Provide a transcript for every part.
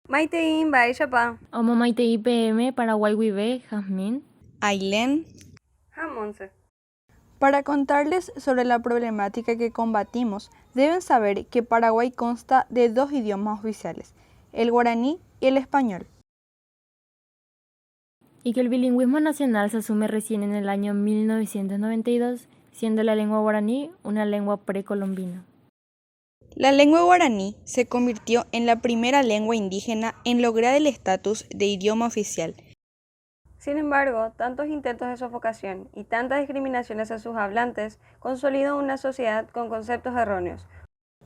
Maitein, Baishapa. Omo Maite IPM, Paraguay Wibe, Jazmín. Ailén. Jamonce. Para contarles sobre la problemática que combatimos, deben saber que Paraguay consta de 2 idiomas oficiales, el guaraní y el español. Y que el bilingüismo nacional se asume recién en el año 1992, siendo la lengua guaraní una lengua precolombina. La lengua guaraní se convirtió en la primera lengua indígena en lograr el estatus de idioma oficial. Sin embargo, tantos intentos de sofocación y tantas discriminaciones a sus hablantes consolidan una sociedad con conceptos erróneos.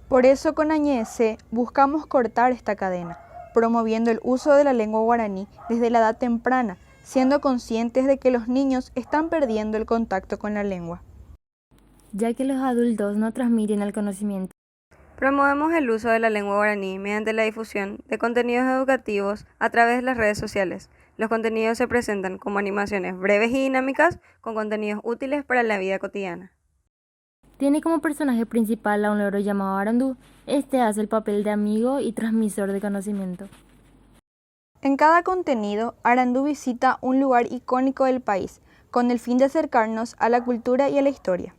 Por eso con Añese buscamos cortar esta cadena, promoviendo el uso de la lengua guaraní desde la edad temprana, siendo conscientes de que los niños están perdiendo el contacto con la lengua. Ya que los adultos no transmiten el conocimiento. Promovemos el uso de la lengua guaraní mediante la difusión de contenidos educativos a través de las redes sociales. Los contenidos se presentan como animaciones breves y dinámicas con contenidos útiles para la vida cotidiana. Tiene como personaje principal a un loro llamado Arandú. Este hace el papel de amigo y transmisor de conocimiento. En cada contenido, Arandú visita un lugar icónico del país, con el fin de acercarnos a la cultura y a la historia.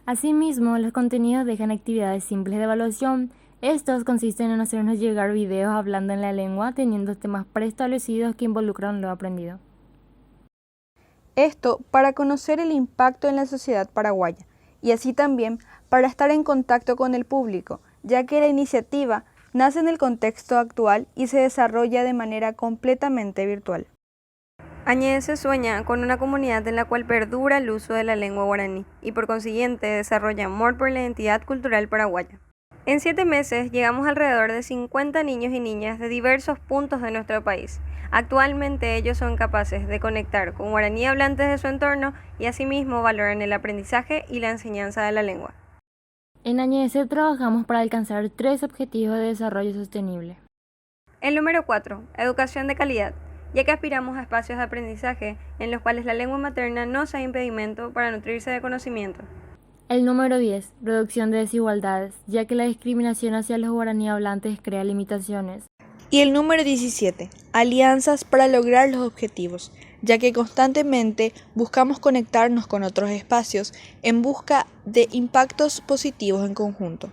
Asimismo, los contenidos dejan actividades simples de evaluación. Estos consisten en hacernos llegar videos hablando en la lengua, teniendo temas preestablecidos que involucran lo aprendido. Esto para conocer el impacto en la sociedad paraguaya, y así también para estar en contacto con el público, ya que la iniciativa nace en el contexto actual y se desarrolla de manera completamente virtual. Añese sueña con una comunidad en la cual perdura el uso de la lengua guaraní y por consiguiente desarrolla amor por la identidad cultural paraguaya. En 7 meses llegamos alrededor de 50 niños y niñas de diversos puntos de nuestro país. Actualmente ellos son capaces de conectar con guaraní hablantes de su entorno y asimismo valoran el aprendizaje y la enseñanza de la lengua. En Añese trabajamos para alcanzar 3 objetivos de desarrollo sostenible. El número 4, educación de calidad, ya que aspiramos a espacios de aprendizaje en los cuales la lengua materna no sea impedimento para nutrirse de conocimiento. El número 10, reducción de desigualdades, ya que la discriminación hacia los guaraní hablantes crea limitaciones. Y el número 17, alianzas para lograr los objetivos, ya que constantemente buscamos conectarnos con otros espacios en busca de impactos positivos en conjunto.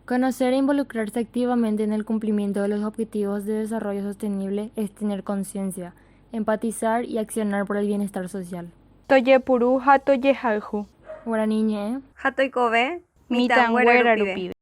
Conocer e involucrarse activamente en el cumplimiento de los objetivos de desarrollo sostenible es tener conciencia, empatizar y accionar por el bienestar social. Toye purú hatoye jalju. Guaraní ñe. Hatoikobe, Mitanguerarupibe.